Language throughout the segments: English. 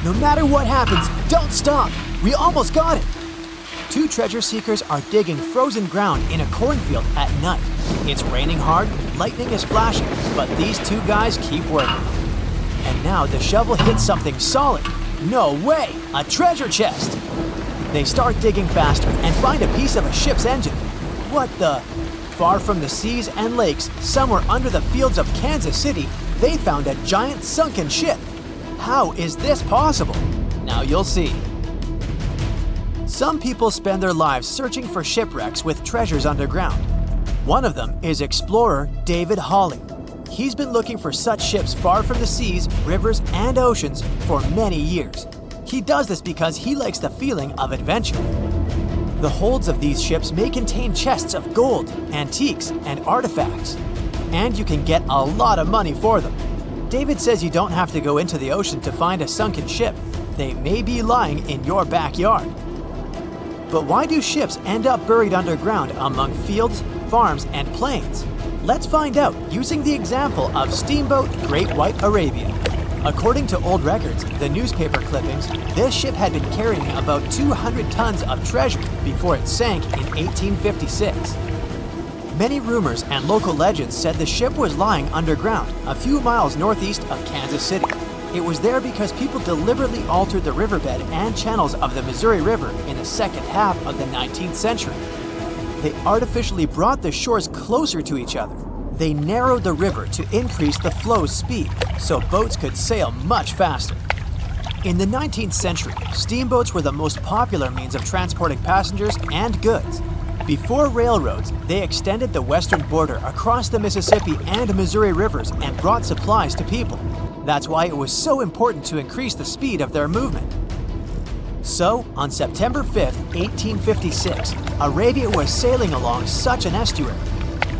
No matter what happens, don't stop! We almost got it! Two treasure seekers are digging frozen ground in a cornfield at night. It's raining hard, lightning is flashing, but these two guys keep working. And now the shovel hits something solid. No way! A treasure chest! They start digging faster and find a piece of a ship's engine. What the? Far from the seas and lakes, somewhere under the fields of Kansas City, they found a giant sunken ship. How is this possible? Now you'll see. Some people spend their lives searching for shipwrecks with treasures underground. One of them is explorer David Hawley. He's been looking for such ships far from the seas, rivers, and oceans for many years. He does this because he likes the feeling of adventure. The holds of these ships may contain chests of gold, antiques, and artifacts. And you can get a lot of money for them. David says you don't have to go into the ocean to find a sunken ship. They may be lying in your backyard. But why do ships end up buried underground among fields, farms, and plains? Let's find out using the example of steamboat Great White Arabia. According to old records, the newspaper clippings, this ship had been carrying about 200 tons of treasure before it sank in 1856. Many rumors and local legends said the ship was lying underground, a few miles northeast of Kansas City. It was there because people deliberately altered the riverbed and channels of the Missouri River in the second half of the 19th century. They artificially brought the shores closer to each other. They narrowed the river to increase the flow's speed, so boats could sail much faster. In the 19th century, steamboats were the most popular means of transporting passengers and goods. Before railroads, they extended the western border across the Mississippi and Missouri rivers and brought supplies to people. That's why it was so important to increase the speed of their movement. So, on September 5, 1856, Arabia was sailing along such an estuary.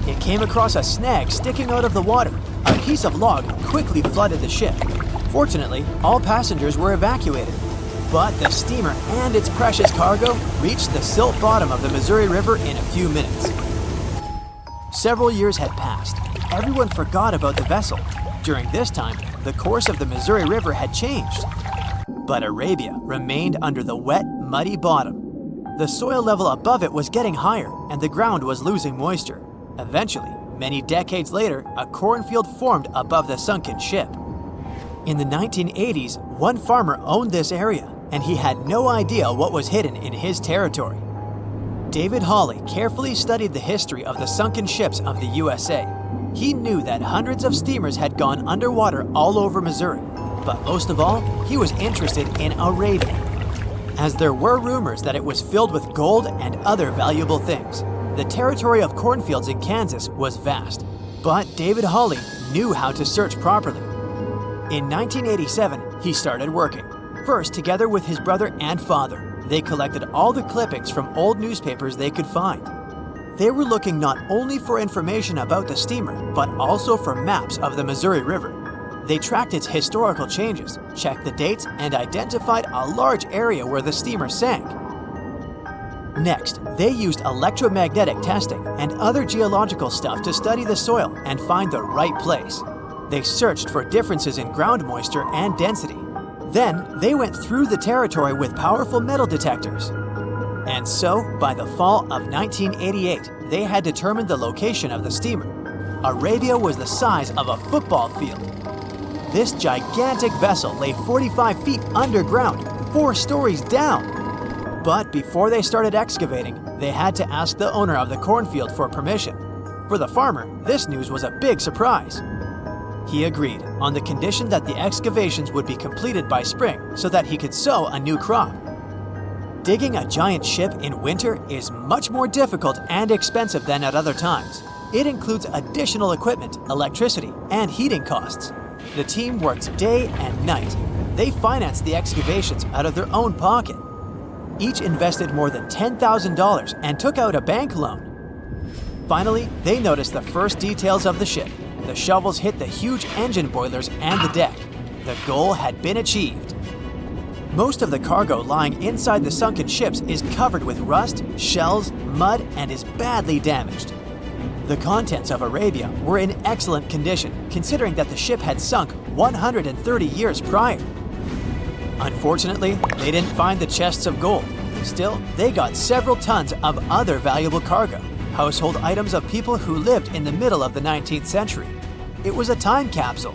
It came across a snag sticking out of the water. A piece of log quickly flooded the ship. Fortunately, all passengers were evacuated. But the steamer and its precious cargo reached the silt bottom of the Missouri River in a few minutes. Several years had passed. Everyone forgot about the vessel. During this time, the course of the Missouri River had changed. But Arabia remained under the wet, muddy bottom. The soil level above it was getting higher, and the ground was losing moisture. Eventually, many decades later, a cornfield formed above the sunken ship. In the 1980s, one farmer owned this area, and he had no idea what was hidden in his territory. David Hawley carefully studied the history of the sunken ships of the USA. He knew that hundreds of steamers had gone underwater all over Missouri, but most of all, he was interested in Arabia, as there were rumors that it was filled with gold and other valuable things. The territory of cornfields in Kansas was vast, but David Hawley knew how to search properly. In 1987, he started working. First, together with his brother and father, they collected all the clippings from old newspapers they could find. They were looking not only for information about the steamer, but also for maps of the Missouri River. They tracked its historical changes, checked the dates, and identified a large area where the steamer sank. Next, they used electromagnetic testing and other geological stuff to study the soil and find the right place. They searched for differences in ground moisture and density. Then, they went through the territory with powerful metal detectors. And so, by the fall of 1988, they had determined the location of the steamer. Arabia was the size of a football field. This gigantic vessel lay 45 feet underground, 4 stories down. But before they started excavating, they had to ask the owner of the cornfield for permission. For the farmer, this news was a big surprise. He agreed, on the condition that the excavations would be completed by spring so that he could sow a new crop. Digging a giant ship in winter is much more difficult and expensive than at other times. It includes additional equipment, electricity, and heating costs. The team worked day and night. They financed the excavations out of their own pocket. Each invested more than $10,000 and took out a bank loan. Finally, they noticed the first details of the ship. The shovels hit the huge engine boilers and the deck. The goal had been achieved. Most of the cargo lying inside the sunken ships is covered with rust, shells, mud, and is badly damaged. The contents of Arabia were in excellent condition, considering that the ship had sunk 130 years prior. Unfortunately, they didn't find the chests of gold. Still, they got several tons of other valuable cargo, household items of people who lived in the middle of the 19th century. It was a time capsule.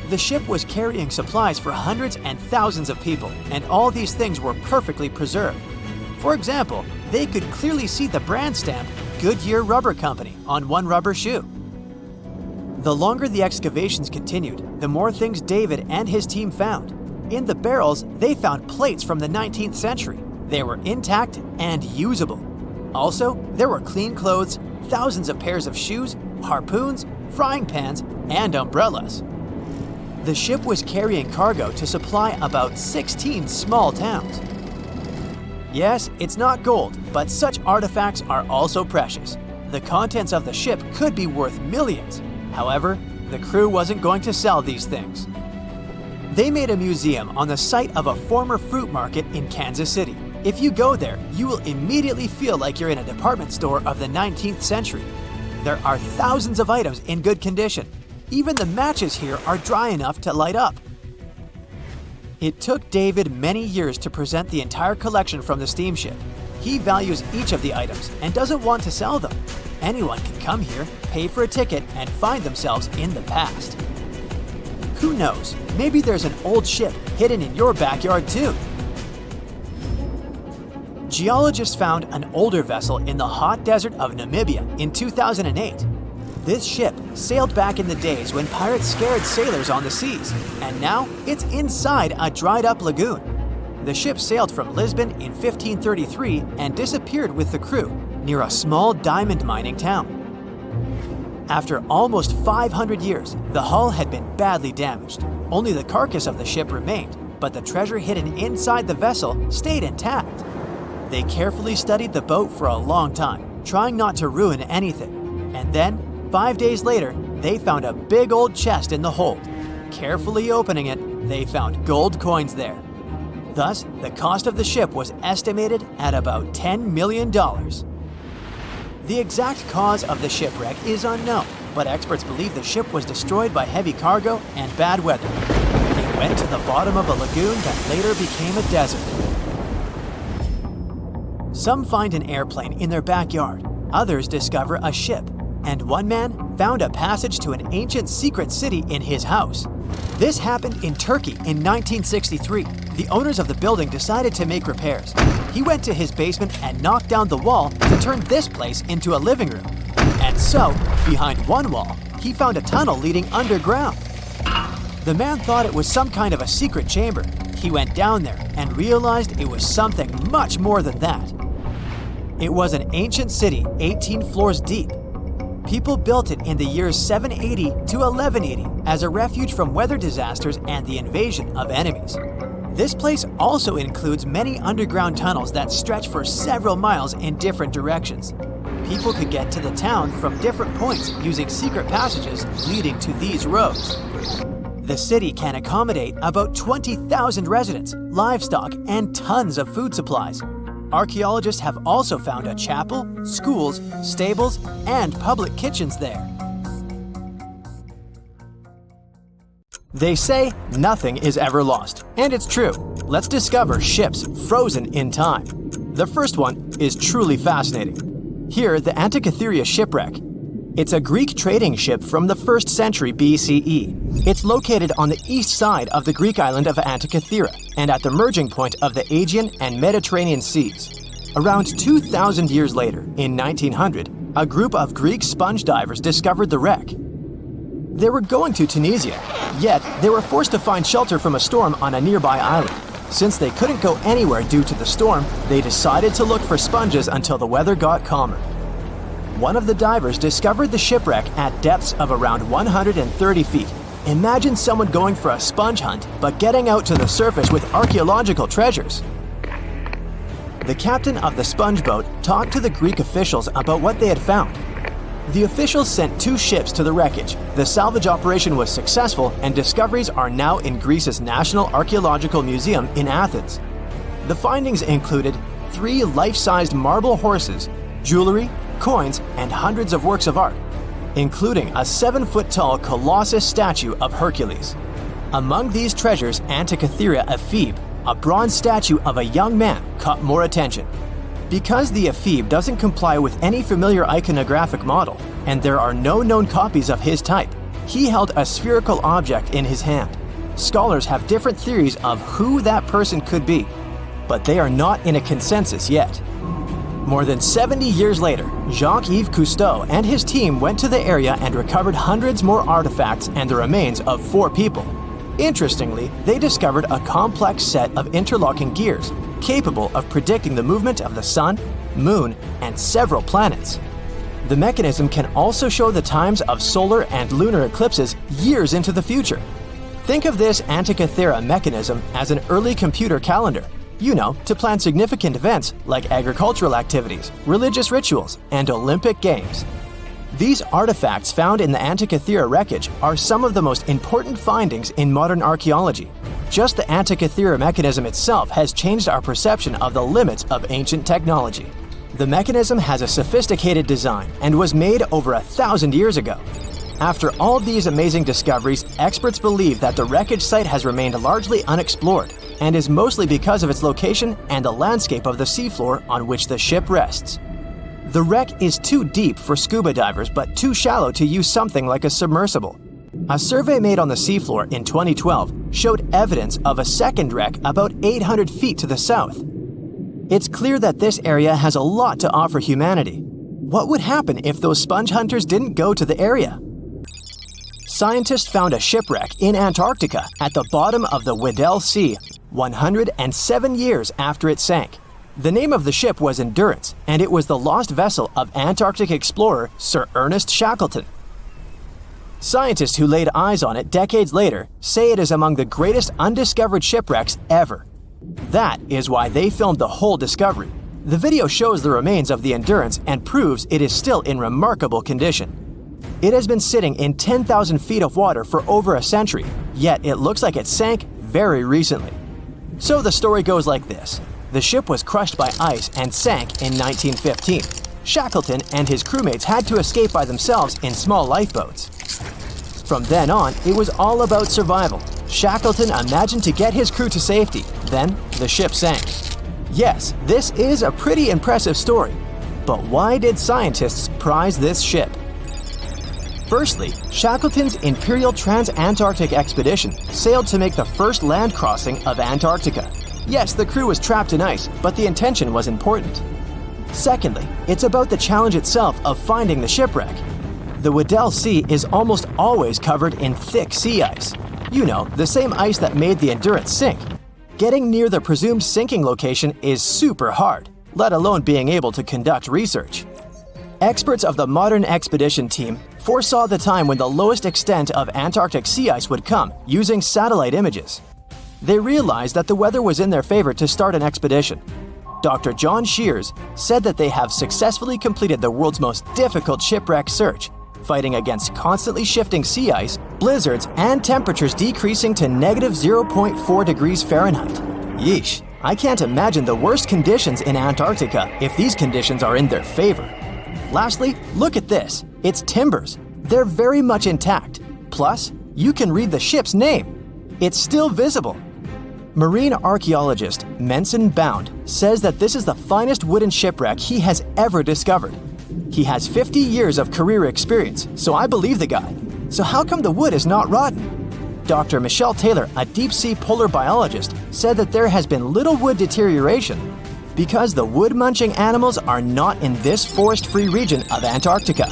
The ship was carrying supplies for hundreds and thousands of people, and all these things were perfectly preserved. For example, they could clearly see the brand stamp Goodyear Rubber Company on one rubber shoe. The longer the excavations continued, the more things David and his team found. In the barrels, they found plates from the 19th century. They were intact and usable. Also, there were clean clothes, thousands of pairs of shoes, harpoons, frying pans, and umbrellas. The ship was carrying cargo to supply about 16 small towns. Yes, it's not gold, but such artifacts are also precious. The contents of the ship could be worth millions. However, the crew wasn't going to sell these things. They made a museum on the site of a former fruit market in Kansas City. If you go there, you will immediately feel like you're in a department store of the 19th century. There are thousands of items in good condition. Even the matches here are dry enough to light up. It took David many years to present the entire collection from the steamship. He values each of the items and doesn't want to sell them. Anyone can come here, pay for a ticket, and find themselves in the past. Who knows, maybe there's an old ship hidden in your backyard too. Geologists found an older vessel in the hot desert of Namibia in 2008. This ship sailed back in the days when pirates scared sailors on the seas, and now it's inside a dried-up lagoon. The ship sailed from Lisbon in 1533 and disappeared with the crew near a small diamond mining town. After almost 500 years, the hull had been badly damaged. Only the carcass of the ship remained, but the treasure hidden inside the vessel stayed intact. They carefully studied the boat for a long time, trying not to ruin anything. And then, 5 days later, they found a big old chest in the hold. Carefully opening it, they found gold coins there. Thus, the cost of the ship was estimated at about $10 million. The exact cause of the shipwreck is unknown, but experts believe the ship was destroyed by heavy cargo and bad weather. It went to the bottom of a lagoon that later became a desert. Some find an airplane in their backyard, others discover a ship, and one man found a passage to an ancient secret city in his house. This happened in Turkey in 1963. The owners of the building decided to make repairs. He went to his basement and knocked down the wall to turn this place into a living room. And so, behind one wall, he found a tunnel leading underground. The man thought it was some kind of a secret chamber. He went down there and realized it was something much more than that. It was an ancient city 18 floors deep. People built it in the years 780 to 1180 as a refuge from weather disasters and the invasion of enemies. This place also includes many underground tunnels that stretch for several miles in different directions. People could get to the town from different points using secret passages leading to these roads. The city can accommodate about 20,000 residents, livestock, and tons of food supplies. Archaeologists have also found a chapel, schools, stables, and public kitchens there. They say nothing is ever lost, and it's true. Let's discover ships frozen in time. The first one is truly fascinating. Here, the Antikythera shipwreck. It's a Greek trading ship from the 1st century BCE. It's located on the east side of the Greek island of Antikythera and at the merging point of the Aegean and Mediterranean seas. Around 2,000 years later, in 1900, a group of Greek sponge divers discovered the wreck. They were going to Tunisia, yet they were forced to find shelter from a storm on a nearby island. Since they couldn't go anywhere due to the storm, they decided to look for sponges until the weather got calmer. One of the divers discovered the shipwreck at depths of around 130 feet. Imagine someone going for a sponge hunt, but getting out to the surface with archaeological treasures. The captain of the sponge boat talked to the Greek officials about what they had found. The officials sent 2 ships to the wreckage. The salvage operation was successful, and discoveries are now in Greece's National Archaeological Museum in Athens. The findings included 3 life-sized marble horses, jewelry, coins, and hundreds of works of art, including a 7-foot-tall Colossus statue of Hercules. Among these treasures, Antikythera Ephebe, a bronze statue of a young man caught more attention. Because the ephebe doesn't comply with any familiar iconographic model, and there are no known copies of his type, he held a spherical object in his hand. Scholars have different theories of who that person could be, but they are not in a consensus yet. More than 70 years later, Jacques-Yves Cousteau and his team went to the area and recovered hundreds more artifacts and the remains of 4 people. Interestingly, they discovered a complex set of interlocking gears, capable of predicting the movement of the sun, moon, and several planets. The mechanism can also show the times of solar and lunar eclipses years into the future. Think of this Antikythera mechanism as an early computer calendar, to plan significant events like agricultural activities, religious rituals, and Olympic Games. These artifacts found in the Antikythera wreckage are some of the most important findings in modern archaeology. Just the Antikythera mechanism itself has changed our perception of the limits of ancient technology. The mechanism has a sophisticated design and was made over 1,000 years ago. After all these amazing discoveries, experts believe that the wreckage site has remained largely unexplored, and is mostly because of its location and the landscape of the seafloor on which the ship rests. The wreck is too deep for scuba divers but too shallow to use something like a submersible. A survey made on the seafloor in 2012 showed evidence of a second wreck about 800 feet to the south. It's clear that this area has a lot to offer humanity. What would happen if those sponge hunters didn't go to the area? Scientists found a shipwreck in Antarctica at the bottom of the Weddell Sea 107 years after it sank. The name of the ship was Endurance, and it was the lost vessel of Antarctic explorer Sir Ernest Shackleton. Scientists who laid eyes on it decades later say it is among the greatest undiscovered shipwrecks ever. That is why they filmed the whole discovery. The video shows the remains of the Endurance and proves it is still in remarkable condition. It has been sitting in 10,000 feet of water for over a century, yet it looks like it sank very recently. So the story goes like this. The ship was crushed by ice and sank in 1915. Shackleton and his crewmates had to escape by themselves in small lifeboats. From then on, it was all about survival. Shackleton imagined to get his crew to safety. Then, the ship sank. Yes, this is a pretty impressive story. But why did scientists prize this ship? Firstly, Shackleton's Imperial Trans-Antarctic Expedition sailed to make the first land crossing of Antarctica. Yes, the crew was trapped in ice, but the intention was important. Secondly, it's about the challenge itself of finding the shipwreck. The Weddell Sea is almost always covered in thick sea ice. The same ice that made the Endurance sink. Getting near the presumed sinking location is super hard, let alone being able to conduct research. Experts of the modern expedition team foresaw the time when the lowest extent of Antarctic sea ice would come using satellite images. They realized that the weather was in their favor to start an expedition. Dr. John Shears said that they have successfully completed the world's most difficult shipwreck search, fighting against constantly shifting sea ice, blizzards, and temperatures decreasing to negative 0.4 degrees Fahrenheit. Yeesh, I can't imagine the worst conditions in Antarctica if these conditions are in their favor. Lastly, look at this. It's timbers. They're very much intact. Plus, you can read the ship's name. It's still visible. Marine archaeologist Menson Bound says that this is the finest wooden shipwreck he has ever discovered. He has 50 years of career experience, so I believe the guy. So how come the wood is not rotten? Dr. Michelle Taylor, a deep-sea polar biologist, said that there has been little wood deterioration because the wood-munching animals are not in this forest-free region of Antarctica.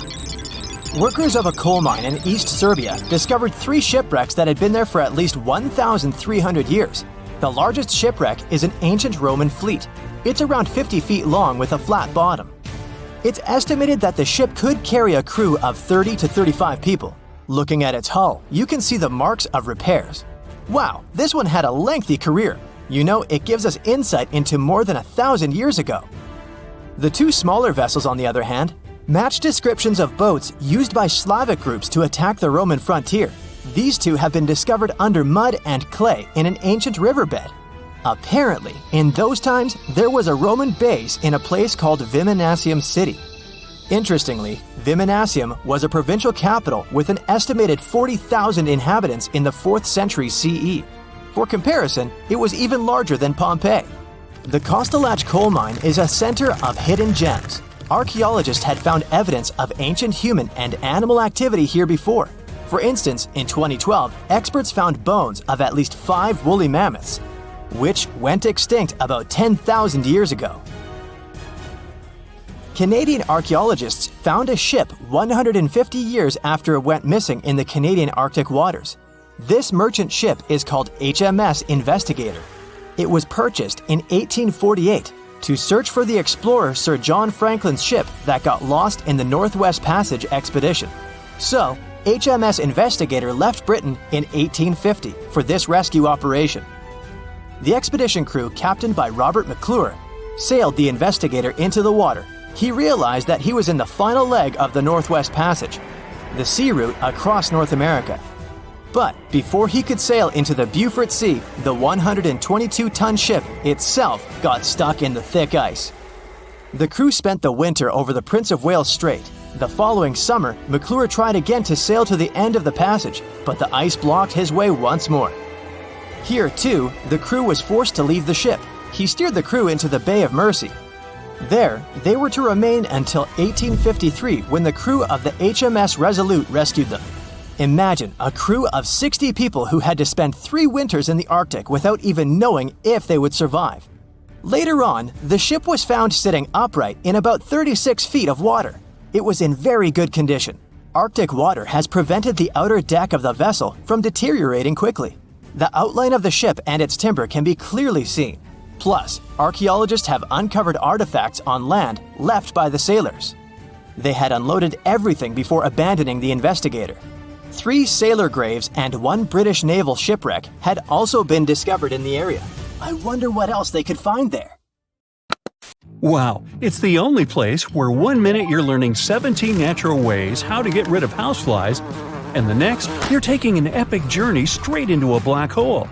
Workers of a coal mine in East Serbia discovered 3 shipwrecks that had been there for at least 1,300 years. The largest shipwreck is an ancient Roman fleet. It's around 50 feet long with a flat bottom. It's estimated that the ship could carry a crew of 30 to 35 people. Looking at its hull, you can see the marks of repairs. Wow, this one had a lengthy career. It gives us insight into more than 1,000 years ago. The 2 smaller vessels, on the other hand, match descriptions of boats used by Slavic groups to attack the Roman frontier. These 2 have been discovered under mud and clay in an ancient riverbed. Apparently, in those times, there was a Roman base in a place called Viminacium City. Interestingly, Viminacium was a provincial capital with an estimated 40,000 inhabitants in the 4th century CE. For comparison, it was even larger than Pompeii. The Kostelach coal mine is a center of hidden gems. Archaeologists had found evidence of ancient human and animal activity here before. For instance, in 2012, experts found bones of at least 5 woolly mammoths, which went extinct about 10,000 years ago. Canadian archaeologists found a ship 150 years after it went missing in the Canadian Arctic waters. This merchant ship is called HMS Investigator. It was purchased in 1848 to search for the explorer Sir John Franklin's ship that got lost in the Northwest Passage expedition. So, HMS Investigator left Britain in 1850 for this rescue operation. The expedition crew, captained by Robert McClure, sailed the Investigator into the water. He realized that he was in the final leg of the Northwest Passage, the sea route across North America. But before he could sail into the Beaufort Sea, the 122-ton ship itself got stuck in the thick ice. The crew spent the winter over the Prince of Wales Strait. The following summer, McClure tried again to sail to the end of the passage, but the ice blocked his way once more. Here, too, the crew was forced to leave the ship. He steered the crew into the Bay of Mercy. There, they were to remain until 1853, when the crew of the HMS Resolute rescued them. Imagine a crew of 60 people who had to spend 3 winters in the Arctic without even knowing if they would survive. Later on, the ship was found sitting upright in about 36 feet of water. It was in very good condition. Arctic water has prevented the outer deck of the vessel from deteriorating quickly. The outline of the ship and its timber can be clearly seen. Plus, archaeologists have uncovered artifacts on land left by the sailors. They had unloaded everything before abandoning the Investigator. 3 sailor graves and 1 British naval shipwreck had also been discovered in the area. I wonder what else they could find there. Wow, it's the only place where 1 minute you're learning 17 natural ways how to get rid of houseflies, and the next, you're taking an epic journey straight into a black hole.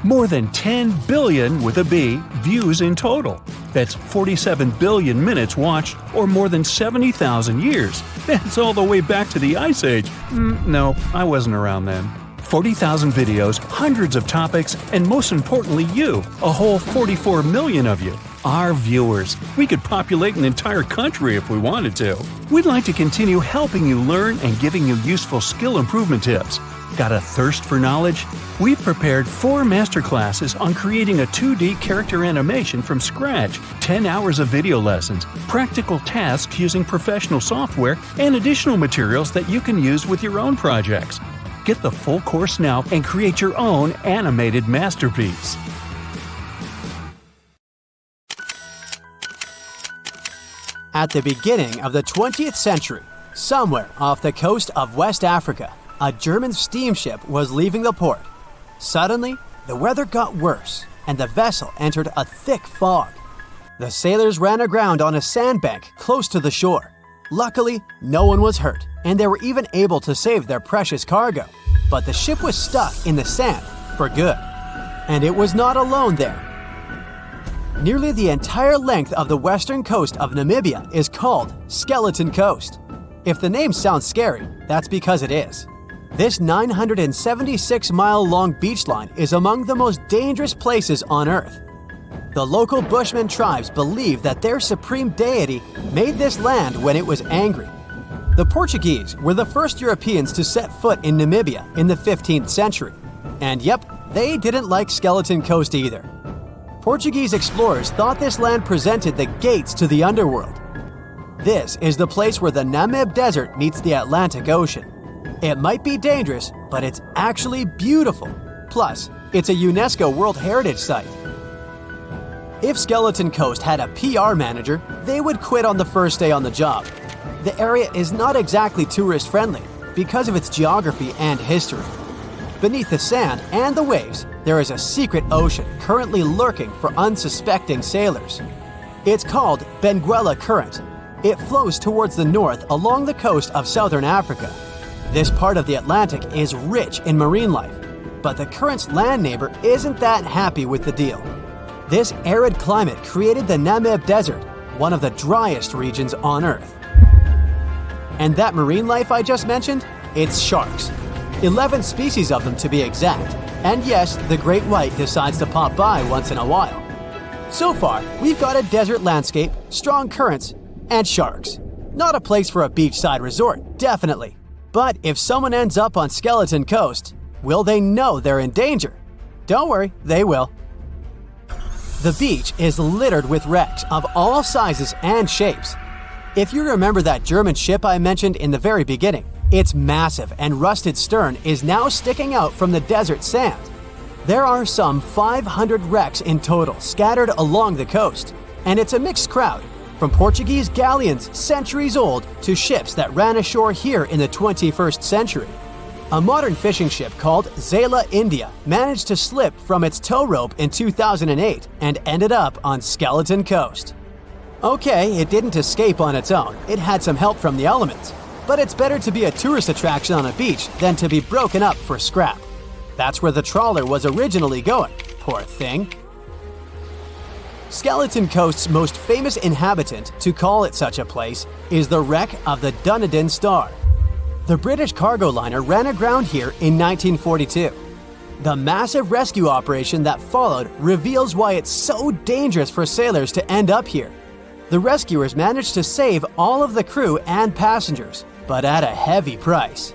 More than 10 billion, with a B, views in total. That's 47 billion minutes watched, or more than 70,000 years. That's all the way back to the Ice Age. No, I wasn't around then. 40,000 videos, hundreds of topics, and most importantly you, a whole 44 million of you. Our viewers. We could populate an entire country if we wanted to. We'd like to continue helping you learn and giving you useful skill improvement tips. Got a thirst for knowledge? We've prepared 4 masterclasses on creating a 2D character animation from scratch, 10 hours of video lessons, practical tasks using professional software, and additional materials that you can use with your own projects. Get the full course now and create your own animated masterpiece. At the beginning of the 20th century, somewhere off the coast of West Africa, a German steamship was leaving the port. Suddenly, the weather got worse, and the vessel entered a thick fog. The sailors ran aground on a sandbank close to the shore. Luckily, no one was hurt, and they were even able to save their precious cargo. But the ship was stuck in the sand for good. And it was not alone there. Nearly the entire length of the western coast of Namibia is called Skeleton Coast. If the name sounds scary, that's because it is. This 976-mile-long beach line is among the most dangerous places on Earth. The local Bushman tribes believe that their supreme deity made this land when it was angry. The Portuguese were the first Europeans to set foot in Namibia in the 15th century. And yep, they didn't like Skeleton Coast either. Portuguese explorers thought this land presented the gates to the underworld. This is the place where the Namib Desert meets the Atlantic Ocean. It might be dangerous, but it's actually beautiful. Plus, it's a UNESCO World Heritage Site. If Skeleton Coast had a PR manager, they would quit on the first day on the job. The area is not exactly tourist-friendly because of its geography and history. Beneath the sand and the waves, there is a secret ocean currently lurking for unsuspecting sailors. It's called Benguela Current. It flows towards the north along the coast of southern Africa. This part of the Atlantic is rich in marine life, but the current's land neighbor isn't that happy with the deal. This arid climate created the Namib Desert, one of the driest regions on Earth. And that marine life I just mentioned? It's sharks. 11 species of them to be exact. And yes, the great white decides to pop by once in a while. So far, we've got a desert landscape, strong currents, and sharks. Not a place for a beachside resort, definitely. But if someone ends up on Skeleton Coast, will they know they're in danger? Don't worry, they will. The beach is littered with wrecks of all sizes and shapes. If you remember that German ship I mentioned in the very beginning, its massive and rusted stern is now sticking out from the desert sand. There are some 500 wrecks in total scattered along the coast, and it's a mixed crowd, from Portuguese galleons centuries old to ships that ran ashore here in the 21st century. A modern fishing ship called Zela India managed to slip from its tow rope in 2008 and ended up on Skeleton Coast. Okay, it didn't escape on its own, it had some help from the elements, but it's better to be a tourist attraction on a beach than to be broken up for scrap. That's where the trawler was originally going, poor thing. Skeleton Coast's most famous inhabitant, to call it such a place, is the wreck of the Dunedin Star. The British cargo liner ran aground here in 1942. The massive rescue operation that followed reveals why it's so dangerous for sailors to end up here. The rescuers managed to save all of the crew and passengers, but at a heavy price.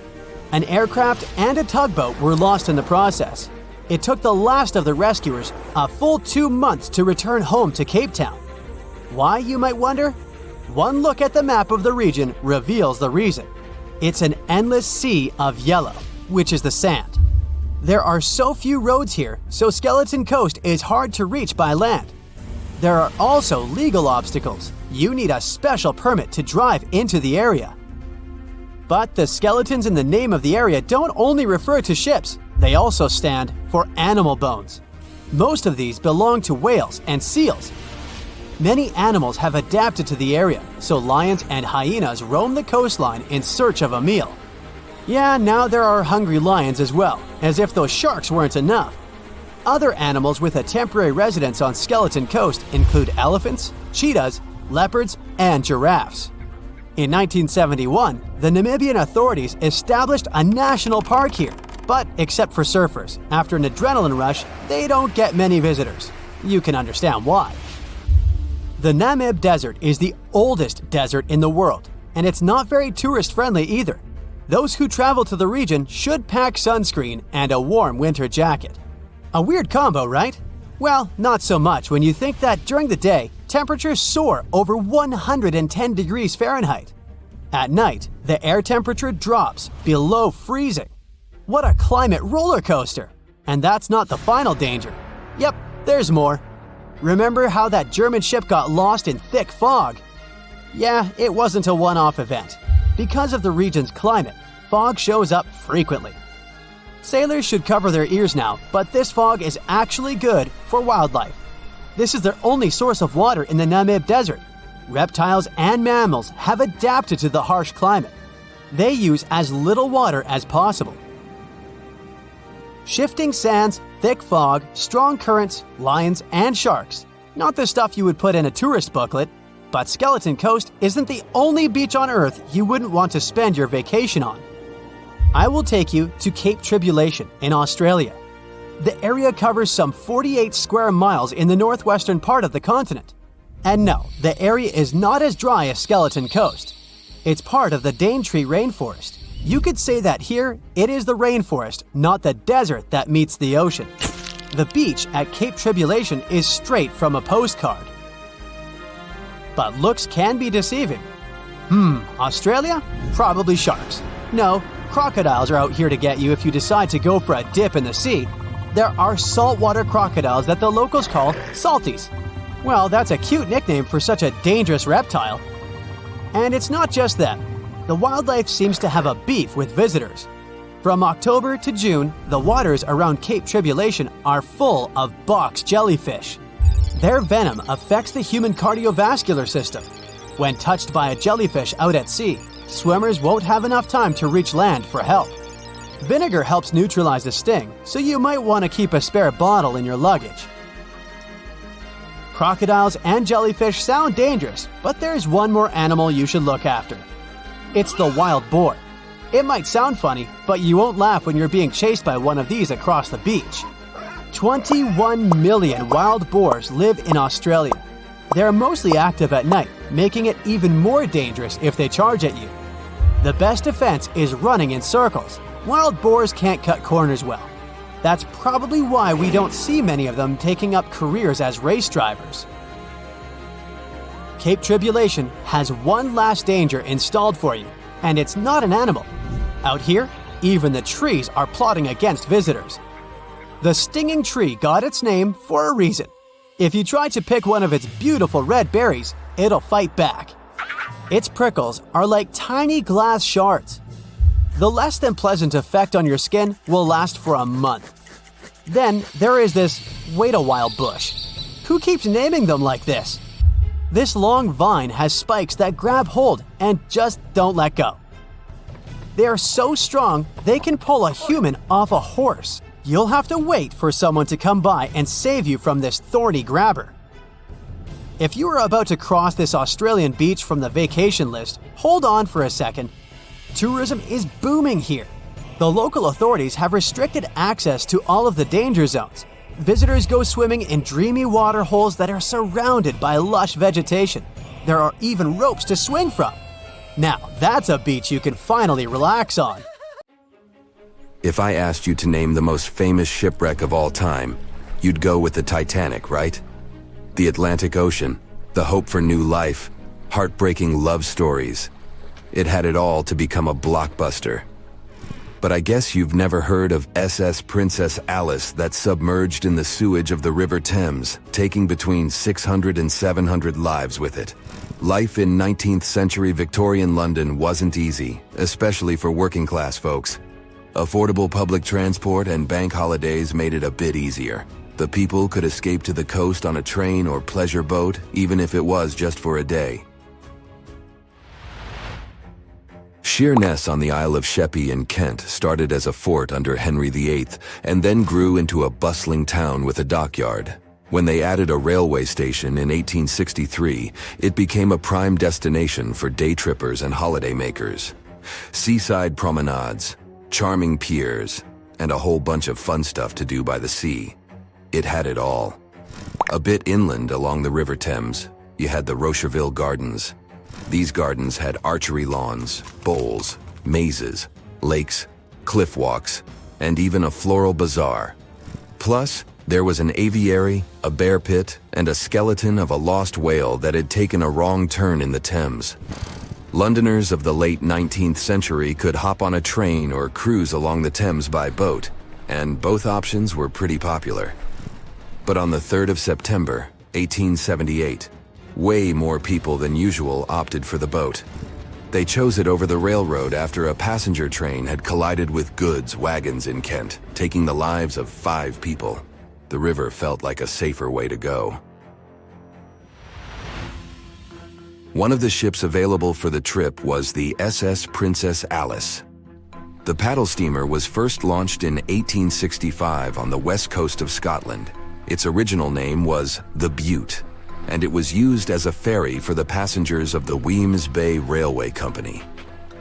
An aircraft and a tugboat were lost in the process. It took the last of the rescuers a full 2 months to return home to Cape Town. Why, you might wonder? One look at the map of the region reveals the reason. It's an endless sea of yellow, which is the sand. There are so few roads here, so Skeleton Coast is hard to reach by land. There are also legal obstacles. You need a special permit to drive into the area. But the skeletons in the name of the area don't only refer to ships, they also stand for animal bones. Most of these belong to whales and seals. Many animals have adapted to the area, so lions and hyenas roam the coastline in search of a meal. Yeah, now there are hungry lions as well, as if those sharks weren't enough. Other animals with a temporary residence on Skeleton Coast include elephants, cheetahs, leopards, and giraffes. In 1971, the Namibian authorities established a national park here, but except for surfers, after an adrenaline rush, they don't get many visitors. You can understand why. The Namib Desert is the oldest desert in the world, and it's not very tourist-friendly either. Those who travel to the region should pack sunscreen and a warm winter jacket. A weird combo, right? Well, not so much when you think that during the day, temperatures soar over 110 degrees Fahrenheit. At night, the air temperature drops below freezing. What a climate roller coaster! And that's not the final danger. Yep, there's more. Remember how that German ship got lost in thick fog? Yeah, it wasn't a one-off event. Because of the region's climate, fog shows up frequently. Sailors should cover their ears now, but this fog is actually good for wildlife. This is their only source of water in the Namib Desert. Reptiles and mammals have adapted to the harsh climate. They use as little water as possible. Shifting sands, thick fog, strong currents, lions, and sharks. Not the stuff you would put in a tourist booklet, but Skeleton Coast isn't the only beach on Earth you wouldn't want to spend your vacation on. I will take you to Cape Tribulation in Australia. The area covers some 48 square miles in the northwestern part of the continent. And no, the area is not as dry as Skeleton Coast. It's part of the Daintree rainforest. You could say that here, it is the rainforest, not the desert that meets the ocean. The beach at Cape Tribulation is straight from a postcard. But looks can be deceiving. Australia? Probably sharks. No, crocodiles are out here to get you if you decide to go for a dip in the sea. There are saltwater crocodiles that the locals call salties. Well, that's a cute nickname for such a dangerous reptile. And it's not just them. The wildlife seems to have a beef with visitors. From October to June, the waters around Cape Tribulation are full of box jellyfish. Their venom affects the human cardiovascular system. When touched by a jellyfish out at sea, swimmers won't have enough time to reach land for help. Vinegar helps neutralize the sting, so you might want to keep a spare bottle in your luggage. Crocodiles and jellyfish sound dangerous, but there's one more animal you should look after. It's the wild boar. It might sound funny, but you won't laugh when you're being chased by one of these across the beach. 21 million wild boars live in Australia. They're mostly active at night, making it even more dangerous if they charge at you. The best defense is running in circles. Wild boars can't cut corners well. That's probably why we don't see many of them taking up careers as race drivers. Cape Tribulation has one last danger installed for you, and it's not an animal. Out here, even the trees are plotting against visitors. The stinging tree got its name for a reason. If you try to pick one of its beautiful red berries, it'll fight back. Its prickles are like tiny glass shards. The less than pleasant effect on your skin will last for a month. Then there is this wait a while bush. Who keeps naming them like this? This long vine has spikes that grab hold and just don't let go. They are so strong they can pull a human off a horse. You'll have to wait for someone to come by and save you from this thorny grabber. If you are about to cross this Australian beach from the vacation list, hold on for a second. Tourism is booming here. The local authorities have restricted access to all of the danger zones. Visitors go swimming in dreamy water holes that are surrounded by lush vegetation. There are even ropes to swing from. Now, that's a beach you can finally relax on. If I asked you to name the most famous shipwreck of all time, you'd go with the Titanic, right? The Atlantic Ocean, the hope for new life, heartbreaking love stories. It had it all to become a blockbuster. But I guess you've never heard of SS Princess Alice that submerged in the sewage of the River Thames, taking between 600 and 700 lives with it. Life in 19th century Victorian London wasn't easy, especially for working class folks. Affordable public transport and bank holidays made it a bit easier. The people could escape to the coast on a train or pleasure boat, even if it was just for a day. Sheerness on the Isle of Sheppey in Kent started as a fort under Henry VIII and then grew into a bustling town with a dockyard. When they added a railway station in 1863, it became a prime destination for day trippers and holidaymakers. Seaside promenades, charming piers, and a whole bunch of fun stuff to do by the sea. It had it all. A bit inland along the River Thames, you had the Rocherville Gardens. These gardens had archery lawns, bowls, mazes, lakes, cliff walks, and even a floral bazaar. Plus, there was an aviary, a bear pit, and a skeleton of a lost whale that had taken a wrong turn in the Thames. Londoners of the late 19th century could hop on a train or cruise along the Thames by boat, and both options were pretty popular. But on the 3rd of September, 1878, way more people than usual opted for the boat. They chose it over the railroad after a passenger train had collided with goods wagons in Kent, taking the lives of 5 people. The river felt like a safer way to go. One of the ships available for the trip was the SS Princess Alice. The paddle steamer was first launched in 1865 on the west coast of Scotland. Its original name was the Bute, and it was used as a ferry for the passengers of the Weems Bay Railway Company.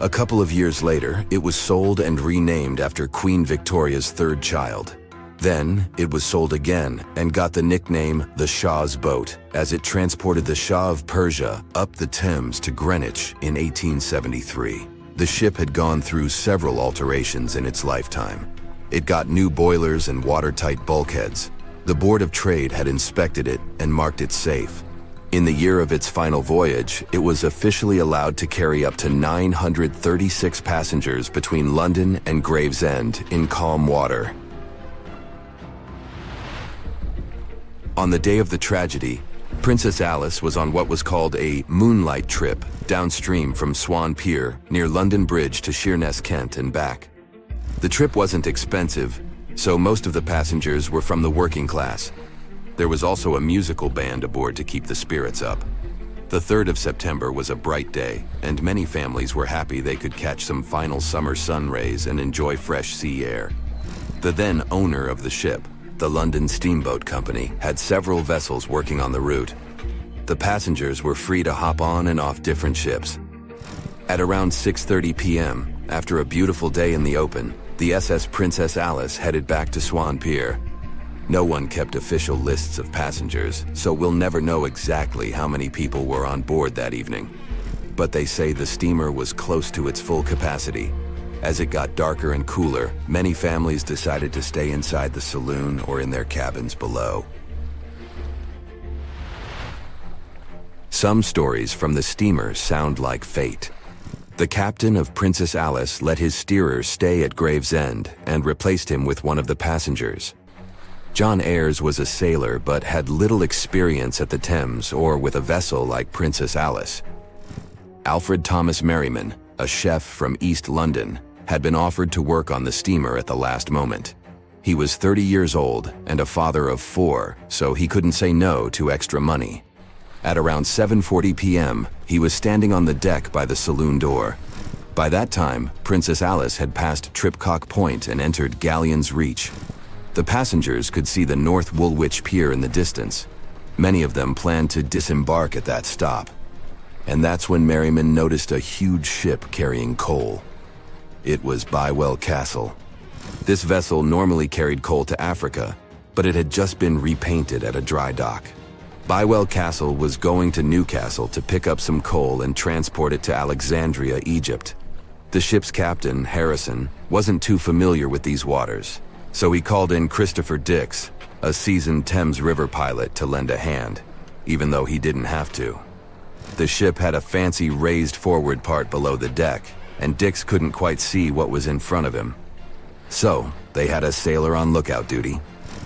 A couple of years later, it was sold and renamed after Queen Victoria's 3rd child. Then, it was sold again and got the nickname the Shah's Boat, as it transported the Shah of Persia up the Thames to Greenwich in 1873. The ship had gone through several alterations in its lifetime. It got new boilers and watertight bulkheads. The Board of Trade had inspected it and marked it safe. In the year of its final voyage, it was officially allowed to carry up to 936 passengers between London and Gravesend in calm water. On the day of the tragedy, Princess Alice was on what was called a moonlight trip downstream from Swan Pier near London Bridge to Sheerness, Kent and back. The trip wasn't expensive, so most of the passengers were from the working class. There was also a musical band aboard to keep the spirits up. The 3rd of September was a bright day, and many families were happy they could catch some final summer sun rays and enjoy fresh sea air. The then owner of the ship, the London Steamboat Company, had several vessels working on the route. The passengers were free to hop on and off different ships. At around 6:30 p.m., After a beautiful day in the open, the SS Princess Alice headed back to Swan Pier. No one kept official lists of passengers, so we'll never know exactly how many people were on board that evening. But they say the steamer was close to its full capacity. As it got darker and cooler, many families decided to stay inside the saloon or in their cabins below. Some stories from the steamer sound like fate. The captain of Princess Alice let his steerer stay at Gravesend and replaced him with one of the passengers. John Ayres was a sailor but had little experience at the Thames or with a vessel like Princess Alice. Alfred Thomas Merriman, a chef from East London, had been offered to work on the steamer at the last moment. He was 30 years old and a father of 4, so he couldn't say no to extra money. At around 7:40 p.m., he was standing on the deck by the saloon door. By that time, Princess Alice had passed Tripcock Point and entered Galleon's Reach. The passengers could see the North Woolwich Pier in the distance. Many of them planned to disembark at that stop. And that's when Merriman noticed a huge ship carrying coal. It was Bywell Castle. This vessel normally carried coal to Africa, but it had just been repainted at a dry dock. Bywell Castle was going to Newcastle to pick up some coal and transport it to Alexandria, Egypt. The ship's captain, Harrison, wasn't too familiar with these waters, so he called in Christopher Dix, a seasoned Thames River pilot, to lend a hand, even though he didn't have to. The ship had a fancy raised forward part below the deck, and Dix couldn't quite see what was in front of him. So, they had a sailor on lookout duty.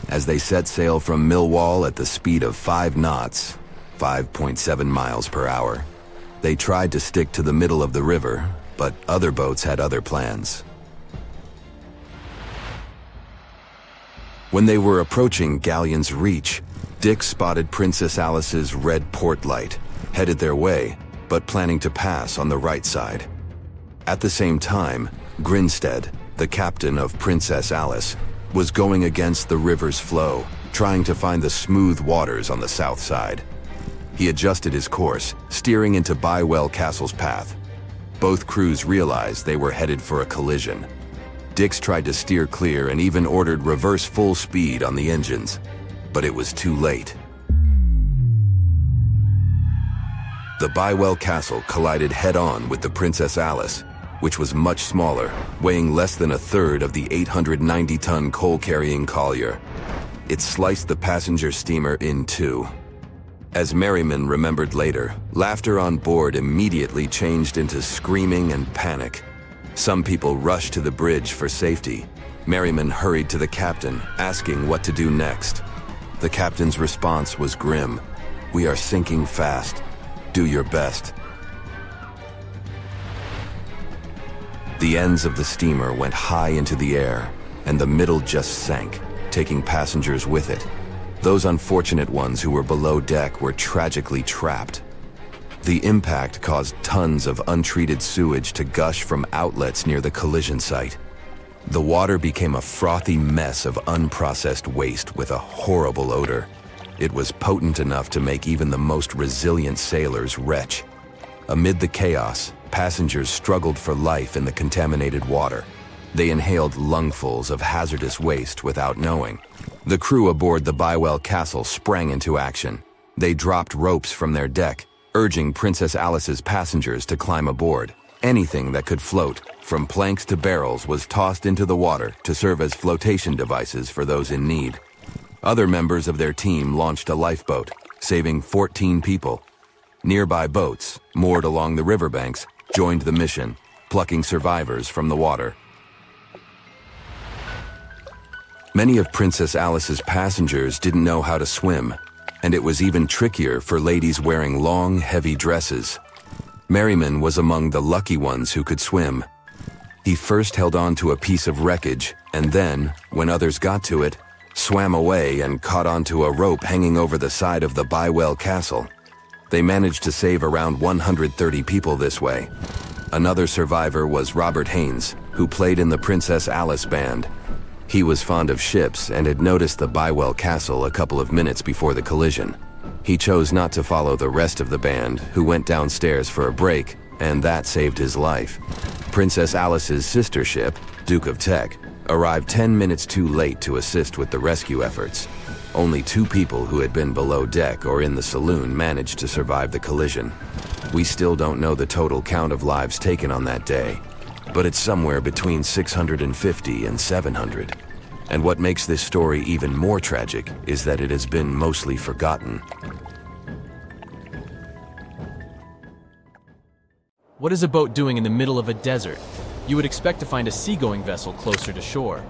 As they set sail from Millwall at the speed of 5 knots, 5.7 miles per hour, they tried to stick to the middle of the river, but other boats had other plans. When they were approaching Galleon's Reach, Dick spotted Princess Alice's red port light, headed their way, but planning to pass on the right side. At the same time, Grinstead, the captain of Princess Alice, was going against the river's flow, trying to find the smooth waters on the south side. He adjusted his course, steering into Bywell Castle's path. Both crews realized they were headed for a collision. Dix tried to steer clear and even ordered reverse full speed on the engines, but it was too late. The Bywell Castle collided head-on with the Princess Alice, which was much smaller, weighing less than a third of the 890-ton coal-carrying collier. It sliced the passenger steamer in two. As Merriman remembered later, laughter on board immediately changed into screaming and panic. Some people rushed to the bridge for safety. Merriman hurried to the captain, asking what to do next. The captain's response was grim. "We are sinking fast. Do your best." The ends of the steamer went high into the air, and the middle just sank, taking passengers with it. Those unfortunate ones who were below deck were tragically trapped. The impact caused tons of untreated sewage to gush from outlets near the collision site. The water became a frothy mess of unprocessed waste with a horrible odor. It was potent enough to make even the most resilient sailors retch. Amid the chaos, passengers struggled for life in the contaminated water. They inhaled lungfuls of hazardous waste without knowing. The crew aboard the Bywell Castle sprang into action. They dropped ropes from their deck, urging Princess Alice's passengers to climb aboard. Anything that could float, from planks to barrels, was tossed into the water to serve as flotation devices for those in need. Other members of their team launched a lifeboat, saving 14 people. Nearby boats, moored along the riverbanks, joined the mission, plucking survivors from the water. Many of Princess Alice's passengers didn't know how to swim, and it was even trickier for ladies wearing long, heavy dresses. Merriman was among the lucky ones who could swim. He first held on to a piece of wreckage, and then, when others got to it, swam away and caught onto a rope hanging over the side of the Bywell Castle. They managed to save around 130 people this way. Another survivor was Robert Haynes, who played in the Princess Alice band. He was fond of ships and had noticed the Bywell Castle a couple of minutes before the collision. He chose not to follow the rest of the band, who went downstairs for a break, and that saved his life. Princess Alice's sister ship, Duke of Teck, arrived 10 minutes too late to assist with the rescue efforts. Only 2 people who had been below deck or in the saloon managed to survive the collision. We still don't know the total count of lives taken on that day, but it's somewhere between 650 and 700. And what makes this story even more tragic is that it has been mostly forgotten. What is a boat doing in the middle of a desert? You would expect to find a seagoing vessel closer to shore.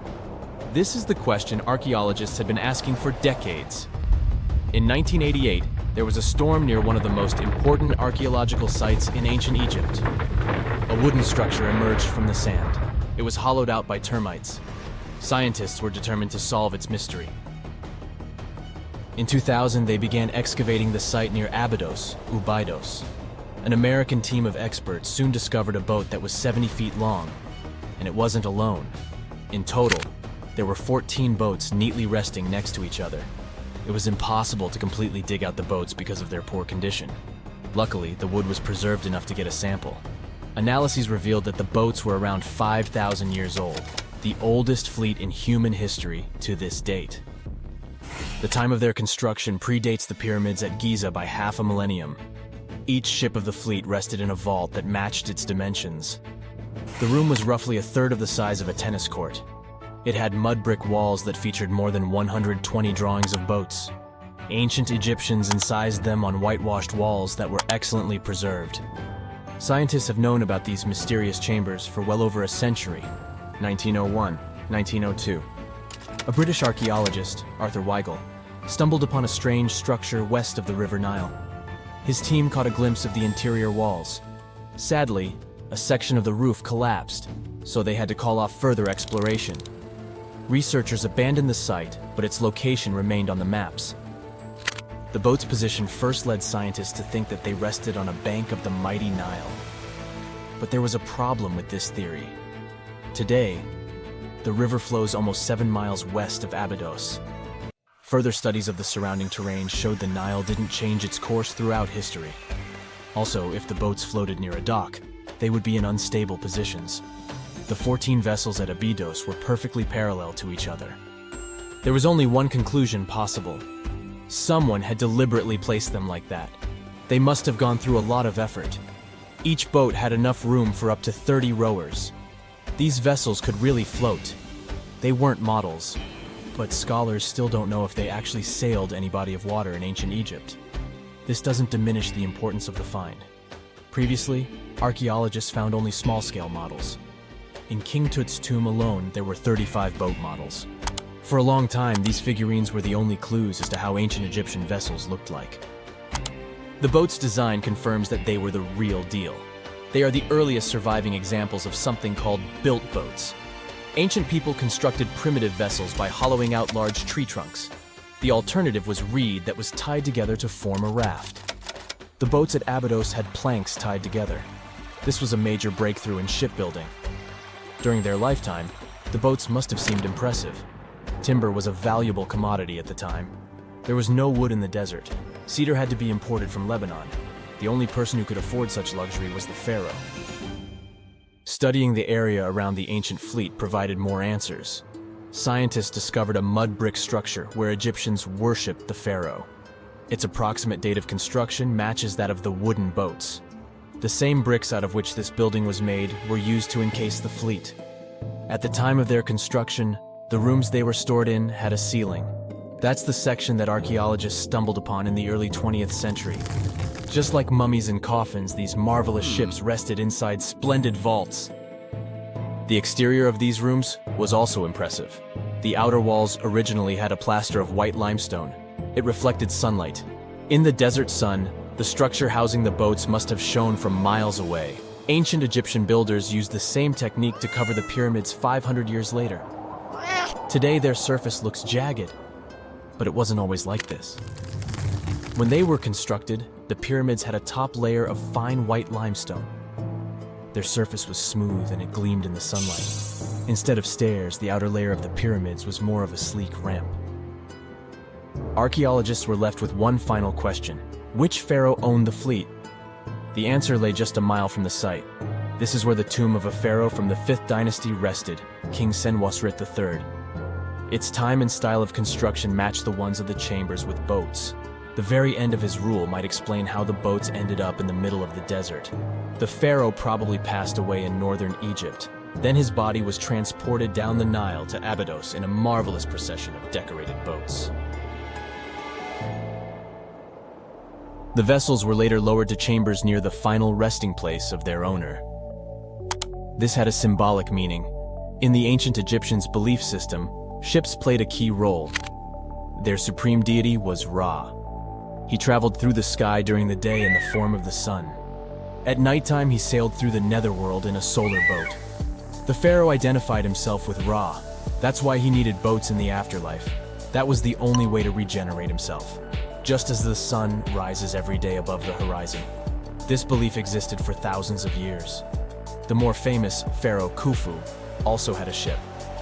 This is the question archaeologists had been asking for decades. In 1988, there was a storm near one of the most important archaeological sites in ancient Egypt. A wooden structure emerged from the sand. It was hollowed out by termites. Scientists were determined to solve its mystery. In 2000, they began excavating the site near Abydos, Abydos. An American team of experts soon discovered a boat that was 70 feet long, and it wasn't alone. In total, there were 14 boats neatly resting next to each other. It was impossible to completely dig out the boats because of their poor condition. Luckily, the wood was preserved enough to get a sample. Analyses revealed that the boats were around 5,000 years old, the oldest fleet in human history to this date. The time of their construction predates the pyramids at Giza by half a millennium. Each ship of the fleet rested in a vault that matched its dimensions. The room was roughly a third of the size of a tennis court. It had mud brick walls that featured more than 120 drawings of boats. Ancient Egyptians incised them on whitewashed walls that were excellently preserved. Scientists have known about these mysterious chambers for well over a century. 1901, 1902. A British archaeologist, Arthur Weigel, stumbled upon a strange structure west of the River Nile. His team caught a glimpse of the interior walls. Sadly, a section of the roof collapsed, so they had to call off further exploration. Researchers abandoned the site, but its location remained on the maps. The boat's position first led scientists to think that they rested on a bank of the mighty Nile. But there was a problem with this theory. Today, the river flows almost 7 miles west of Abydos. Further studies of the surrounding terrain showed the Nile didn't change its course throughout history. Also, if the boats floated near a dock, they would be in unstable positions. The 14 vessels at Abydos were perfectly parallel to each other. There was only one conclusion possible. Someone had deliberately placed them like that. They must have gone through a lot of effort. Each boat had enough room for up to 30 rowers. These vessels could really float. They weren't models, but scholars still don't know if they actually sailed any body of water in ancient Egypt. This doesn't diminish the importance of the find. Previously, archaeologists found only small-scale models. In King Tut's tomb alone, there were 35 boat models. For a long time, these figurines were the only clues as to how ancient Egyptian vessels looked like. The boat's design confirms that they were the real deal. They are the earliest surviving examples of something called built boats. Ancient people constructed primitive vessels by hollowing out large tree trunks. The alternative was reed that was tied together to form a raft. The boats at Abydos had planks tied together. This was a major breakthrough in shipbuilding. During their lifetime, the boats must have seemed impressive. Timber was a valuable commodity at the time. There was no wood in the desert. Cedar had to be imported from Lebanon. The only person who could afford such luxury was the pharaoh. Studying the area around the ancient fleet provided more answers. Scientists discovered a mud brick structure where Egyptians worshipped the pharaoh. Its approximate date of construction matches that of the wooden boats. The same bricks out of which this building was made were used to encase the fleet. At the time of their construction, the rooms they were stored in had a ceiling. That's the section that archaeologists stumbled upon in the early 20th century. Just like mummies and coffins, these marvelous ships rested inside splendid vaults. The exterior of these rooms was also impressive. The outer walls originally had a plaster of white limestone. It reflected sunlight. In the desert sun, the structure housing the boats must have shone from miles away. Ancient Egyptian builders used the same technique to cover the pyramids 500 years later. Today, their surface looks jagged, but it wasn't always like this. When they were constructed, the pyramids had a top layer of fine white limestone. Their surface was smooth and it gleamed in the sunlight. Instead of stairs, the outer layer of the pyramids was more of a sleek ramp. Archaeologists were left with one final question. Which pharaoh owned the fleet? The answer lay just a mile from the site. This is where the tomb of a pharaoh from the 5th dynasty rested, King Senwosret III. Its time and style of construction matched the ones of the chambers with boats. The very end of his rule might explain how the boats ended up in the middle of the desert. The pharaoh probably passed away in northern Egypt. Then his body was transported down the Nile to Abydos in a marvelous procession of decorated boats. The vessels were later lowered to chambers near the final resting place of their owner. This had a symbolic meaning. In the ancient Egyptians' belief system, ships played a key role. Their supreme deity was Ra. He traveled through the sky during the day in the form of the sun. At nighttime, he sailed through the netherworld in a solar boat. The pharaoh identified himself with Ra. That's why he needed boats in the afterlife. That was the only way to regenerate himself. Just as the sun rises every day above the horizon. This belief existed for thousands of years. The more famous Pharaoh Khufu also had a ship.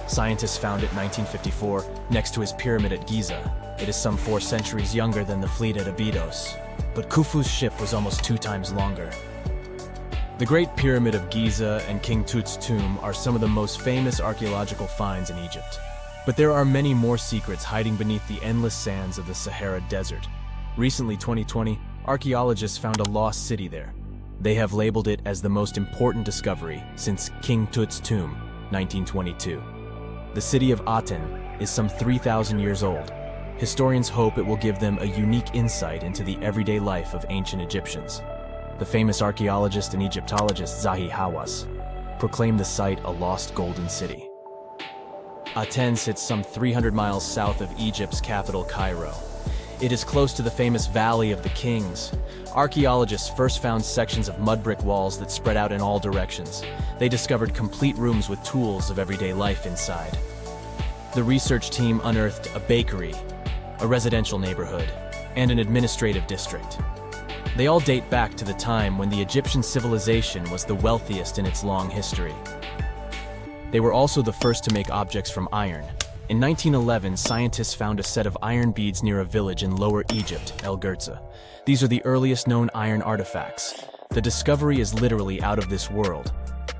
Scientists found it in 1954 next to his pyramid at Giza. It is some 4 centuries younger than the fleet at Abydos. But Khufu's ship was almost 2 times longer. The Great Pyramid of Giza and King Tut's tomb are some of the most famous archaeological finds in Egypt. But there are many more secrets hiding beneath the endless sands of the Sahara Desert. Recently, 2020, archaeologists found a lost city there. They have labeled it as the most important discovery since King Tut's tomb, 1922. The city of Aten is some 3,000 years old. Historians hope it will give them a unique insight into the everyday life of ancient Egyptians. The famous archaeologist and Egyptologist Zahi Hawass proclaimed the site a lost golden city. Aten sits some 300 miles south of Egypt's capital, Cairo. It is close to the famous Valley of the Kings. Archaeologists first found sections of mud brick walls that spread out in all directions. They discovered complete rooms with tools of everyday life inside. The research team unearthed a bakery, a residential neighborhood, and an administrative district. They all date back to the time when the Egyptian civilization was the wealthiest in its long history. They were also the first to make objects from iron. In 1911, scientists found a set of iron beads near a village in Lower Egypt, El Girza. These are the earliest known iron artifacts. The discovery is literally out of this world.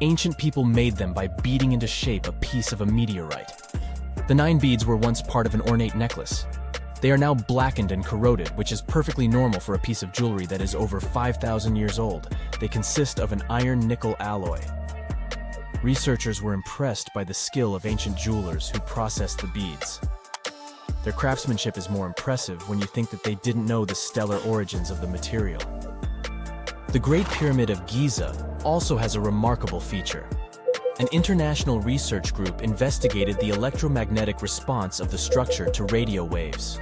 Ancient people made them by beating into shape a piece of a meteorite. The 9 beads were once part of an ornate necklace. They are now blackened and corroded, which is perfectly normal for a piece of jewelry that is over 5,000 years old. They consist of an iron-nickel alloy. Researchers were impressed by the skill of ancient jewelers who processed the beads. Their craftsmanship is more impressive when you think that they didn't know the stellar origins of the material. The Great Pyramid of Giza also has a remarkable feature. An international research group investigated the electromagnetic response of the structure to radio waves.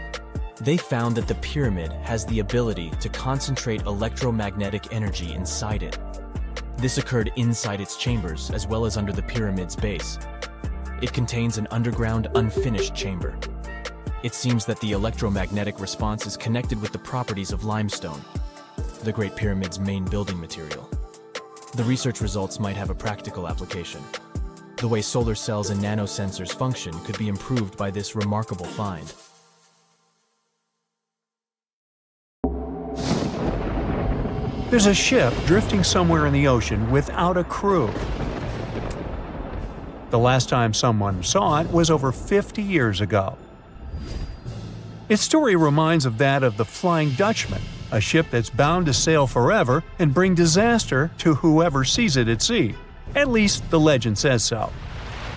They found that the pyramid has the ability to concentrate electromagnetic energy inside it. This occurred inside its chambers as well as under the pyramid's base. It contains an underground, unfinished chamber. It seems that the electromagnetic response is connected with the properties of limestone, the Great Pyramid's main building material. The research results might have a practical application. The way solar cells and nanosensors function could be improved by this remarkable find. There's a ship drifting somewhere in the ocean without a crew. The last time someone saw it was over 50 years ago. Its story reminds of that of the Flying Dutchman, a ship that's bound to sail forever and bring disaster to whoever sees it at sea. At least the legend says so.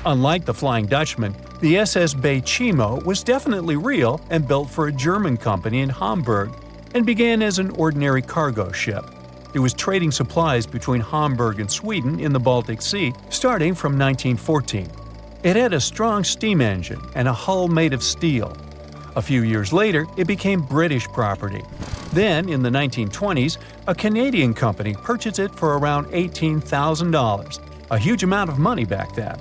Unlike the Flying Dutchman, the SS Baychimo was definitely real and built for a German company in Hamburg and began as an ordinary cargo ship. It was trading supplies between Hamburg and Sweden in the Baltic Sea starting from 1914. It had a strong steam engine and a hull made of steel. A few years later, it became British property. Then, in the 1920s, a Canadian company purchased it for around $18,000, a huge amount of money back then.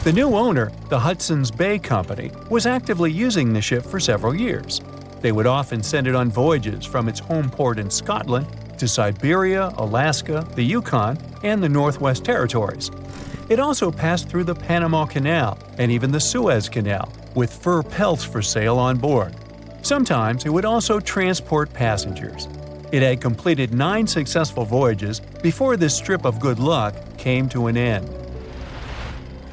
The new owner, the Hudson's Bay Company, was actively using the ship for several years. They would often send it on voyages from its home port in Scotland to Siberia, Alaska, the Yukon, and the Northwest Territories. It also passed through the Panama Canal and even the Suez Canal, with fur pelts for sale on board. Sometimes it would also transport passengers. It had completed 9 successful voyages before this strip of good luck came to an end.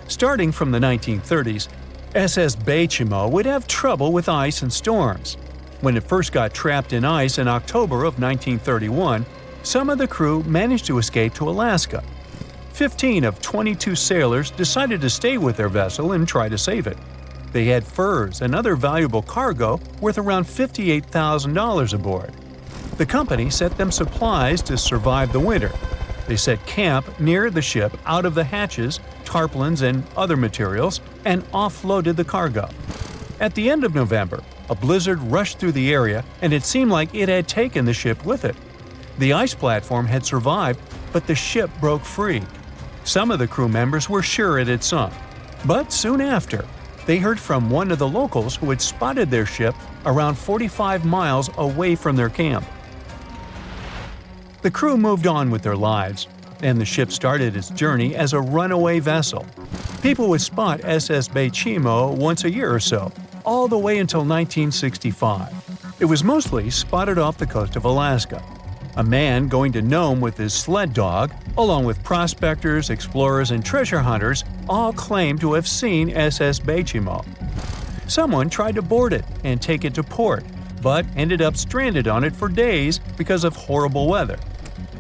Starting from the 1930s, SS Baychimo would have trouble with ice and storms. When it first got trapped in ice in October of 1931, some of the crew managed to escape to Alaska. 15 of 22 sailors decided to stay with their vessel and try to save it. They had furs and other valuable cargo worth around $58,000 aboard. The company sent them supplies to survive the winter. They set camp near the ship out of the hatches, tarpaulins, and other materials, and offloaded the cargo. At the end of November, a blizzard rushed through the area, and it seemed like it had taken the ship with it. The ice platform had survived, but the ship broke free. Some of the crew members were sure it had sunk. But soon after, they heard from one of the locals who had spotted their ship around 45 miles away from their camp. The crew moved on with their lives, and the ship started its journey as a runaway vessel. People would spot SS Baychimo once a year or so, all the way until 1965. It was mostly spotted off the coast of Alaska. A man going to Nome with his sled dog, along with prospectors, explorers, and treasure hunters, all claimed to have seen SS Baychimo. Someone tried to board it and take it to port, but ended up stranded on it for days because of horrible weather.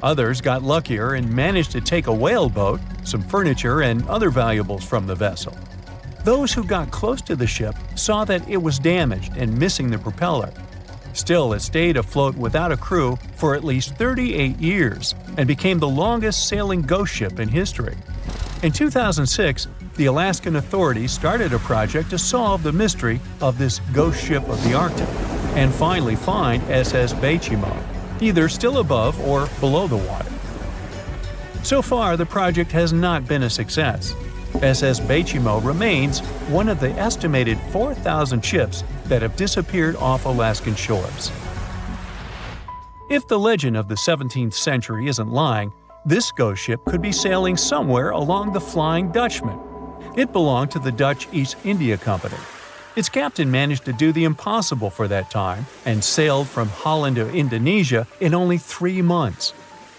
Others got luckier and managed to take a whaleboat, some furniture, and other valuables from the vessel. Those who got close to the ship saw that it was damaged and missing the propeller. Still, it stayed afloat without a crew for at least 38 years and became the longest sailing ghost ship in history. In 2006, the Alaskan authorities started a project to solve the mystery of this ghost ship of the Arctic and finally find SS Baychimo, either still above or below the water. So far, the project has not been a success. SS Baychimo remains one of the estimated 4,000 ships that have disappeared off Alaskan shores. If the legend of the 17th century isn't lying, this ghost ship could be sailing somewhere along the Flying Dutchman. It belonged to the Dutch East India Company. Its captain managed to do the impossible for that time and sailed from Holland to Indonesia in only 3 months.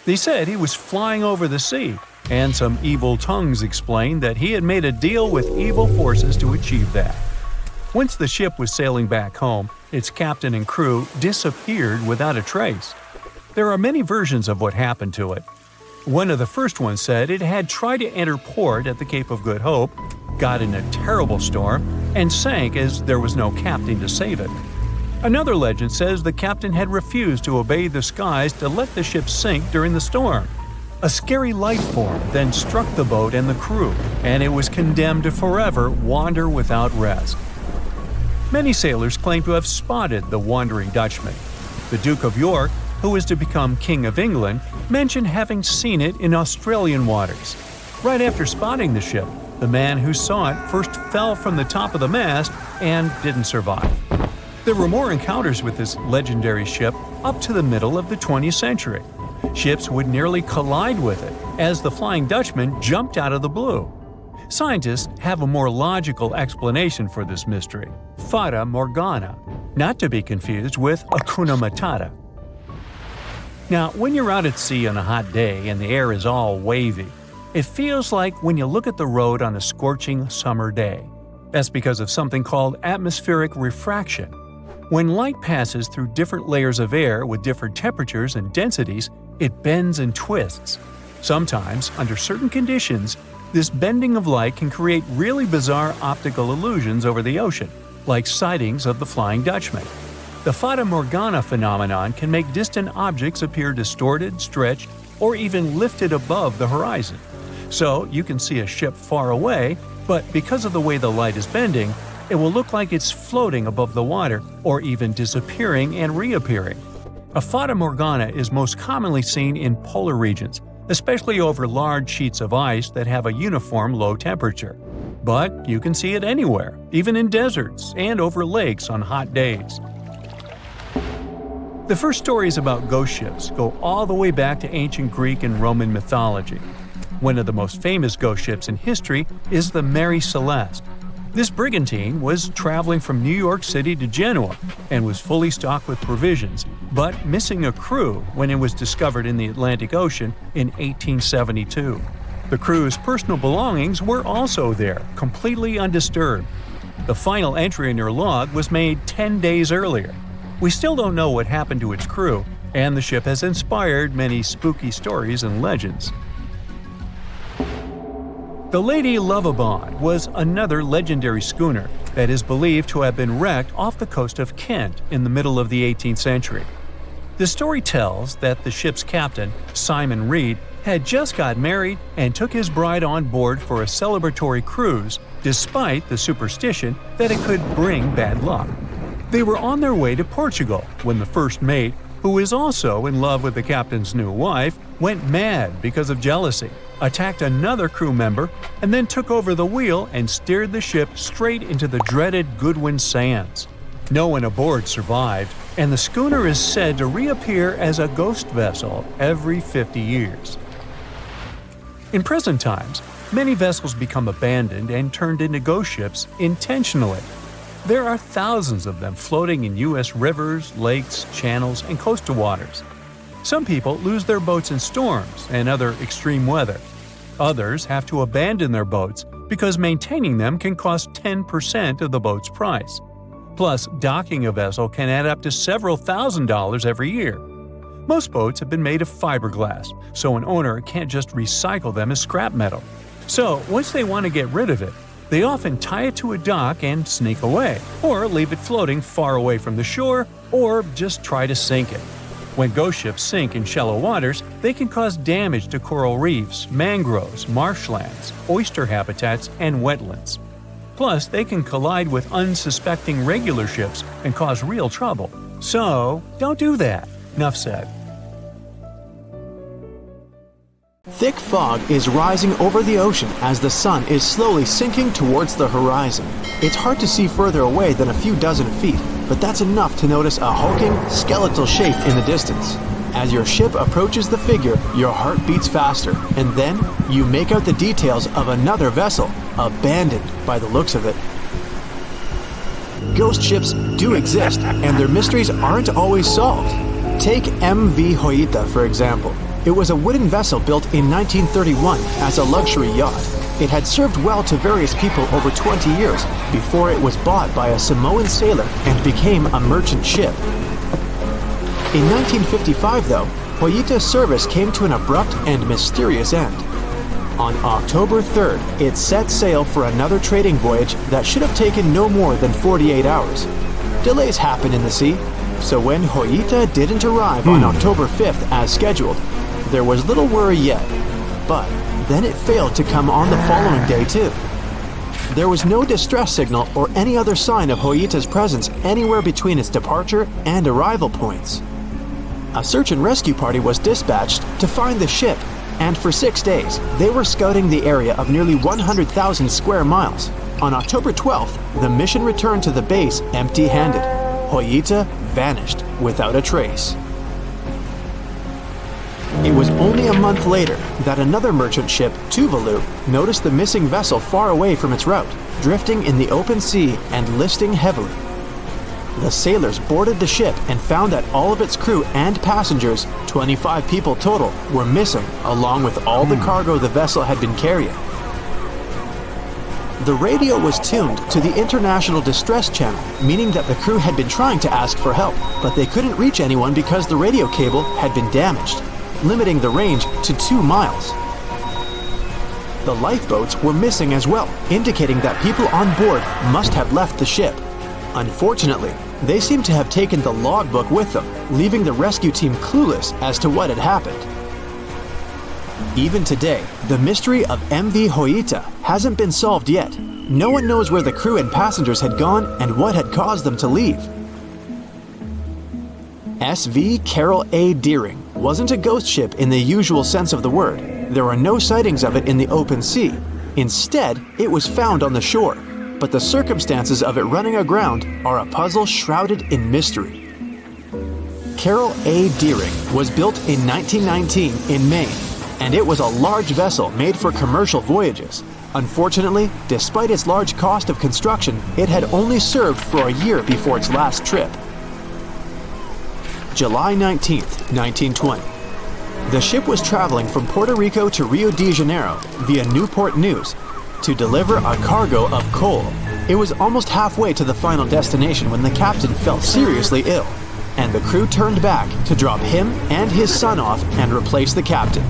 They said he was flying over the sea, and some evil tongues explained that he had made a deal with evil forces to achieve that. Once the ship was sailing back home, its captain and crew disappeared without a trace. There are many versions of what happened to it. One of the first ones said it had tried to enter port at the Cape of Good Hope, got in a terrible storm, and sank as there was no captain to save it. Another legend says the captain had refused to obey the skies to let the ship sink during the storm. A scary life form then struck the boat and the crew, and it was condemned to forever wander without rest. Many sailors claim to have spotted the wandering Dutchman. The Duke of York, who was to become King of England, mentioned having seen it in Australian waters. Right after spotting the ship, the man who saw it first fell from the top of the mast and didn't survive. There were more encounters with this legendary ship up to the middle of the 20th century. Ships would nearly collide with it as the Flying Dutchman jumped out of the blue. Scientists have a more logical explanation for this mystery: Fata Morgana, not to be confused with Hakuna Matata. Now, when you're out at sea on a hot day and the air is all wavy, it feels like when you look at the road on a scorching summer day. That's because of something called atmospheric refraction. When light passes through different layers of air with different temperatures and densities, it bends and twists. Sometimes, under certain conditions, this bending of light can create really bizarre optical illusions over the ocean, like sightings of the Flying Dutchman. The Fata Morgana phenomenon can make distant objects appear distorted, stretched, or even lifted above the horizon. So you can see a ship far away, but because of the way the light is bending, it will look like it's floating above the water or even disappearing and reappearing. A Fata Morgana is most commonly seen in polar regions, especially over large sheets of ice that have a uniform low temperature. But you can see it anywhere, even in deserts and over lakes on hot days. The first stories about ghost ships go all the way back to ancient Greek and Roman mythology. One of the most famous ghost ships in history is the Mary Celeste. This brigantine was traveling from New York City to Genoa and was fully stocked with provisions, but missing a crew when it was discovered in the Atlantic Ocean in 1872. The crew's personal belongings were also there, completely undisturbed. The final entry in their log was made 10 days earlier. We still don't know what happened to its crew, and the ship has inspired many spooky stories and legends. The Lady Lovibond was another legendary schooner that is believed to have been wrecked off the coast of Kent in the middle of the 18th century. The story tells that the ship's captain, Simon Reed, had just got married and took his bride on board for a celebratory cruise, despite the superstition that it could bring bad luck. They were on their way to Portugal when the first mate, who is also in love with the captain's new wife, went mad because of jealousy, attacked another crew member, and then took over the wheel and steered the ship straight into the dreaded Goodwin Sands. No one aboard survived, and the schooner is said to reappear as a ghost vessel every 50 years. In present times, many vessels become abandoned and turned into ghost ships intentionally. There are thousands of them floating in U.S. rivers, lakes, channels, and coastal waters. Some people lose their boats in storms and other extreme weather. Others have to abandon their boats because maintaining them can cost 10% of the boat's price. Plus, docking a vessel can add up to several $1,000s every year. Most boats have been made of fiberglass, so an owner can't just recycle them as scrap metal. So, once they want to get rid of it, they often tie it to a dock and sneak away, or leave it floating far away from the shore, or just try to sink it. When ghost ships sink in shallow waters, they can cause damage to coral reefs, mangroves, marshlands, oyster habitats, and wetlands. Plus, they can collide with unsuspecting regular ships and cause real trouble. So, don't do that. Enough said. Thick fog is rising over the ocean as the sun is slowly sinking towards the horizon. It's hard to see further away than a few dozen feet, but that's enough to notice a hulking, skeletal shape in the distance. As your ship approaches the figure, your heart beats faster, and then you make out the details of another vessel, abandoned by the looks of it. Ghost ships do exist, and their mysteries aren't always solved. Take MV Hoita, for example. It was a wooden vessel built in 1931 as a luxury yacht. It had served well to various people over 20 years before it was bought by a Samoan sailor and became a merchant ship. In 1955, though, Hoita's service came to an abrupt and mysterious end. On October 3rd, it set sail for another trading voyage that should have taken no more than 48 hours. Delays happen in the sea, so when Hoita didn't arrive on October 5th as scheduled, there was little worry yet. But then it failed to come on the following day too. There was no distress signal or any other sign of Hoita's presence anywhere between its departure and arrival points. A search and rescue party was dispatched to find the ship, and for 6 days, they were scouting the area of nearly 100,000 square miles. On October 12th, the mission returned to the base empty-handed. Hoita vanished without a trace. It was only a month later that another merchant ship, Tuvalu, noticed the missing vessel far away from its route, drifting in the open sea and listing heavily. The sailors boarded the ship and found that all of its crew and passengers, 25 people total, were missing, along with all the cargo the vessel had been carrying. The radio was tuned to the International Distress Channel, meaning that the crew had been trying to ask for help, but they couldn't reach anyone because the radio cable had been damaged, limiting the range to 2 miles. The lifeboats were missing as well, indicating that people on board must have left the ship. Unfortunately, they seem to have taken the logbook with them, leaving the rescue team clueless as to what had happened. Even today, the mystery of MV Hoita hasn't been solved yet. No one knows where the crew and passengers had gone and what had caused them to leave. SV Carol A. Deering wasn't a ghost ship in the usual sense of the word. There are no sightings of it in the open sea. Instead, it was found on the shore, but the circumstances of it running aground are a puzzle shrouded in mystery. Carol A. Deering was built in 1919 in Maine, and it was a large vessel made for commercial voyages. Unfortunately, despite its large cost of construction, it had only served for a year before its last trip. July 19, 1920. The ship was traveling from Puerto Rico to Rio de Janeiro via Newport News to deliver a cargo of coal. It was almost halfway to the final destination when the captain fell seriously ill, and the crew turned back to drop him and his son off and replace the captain.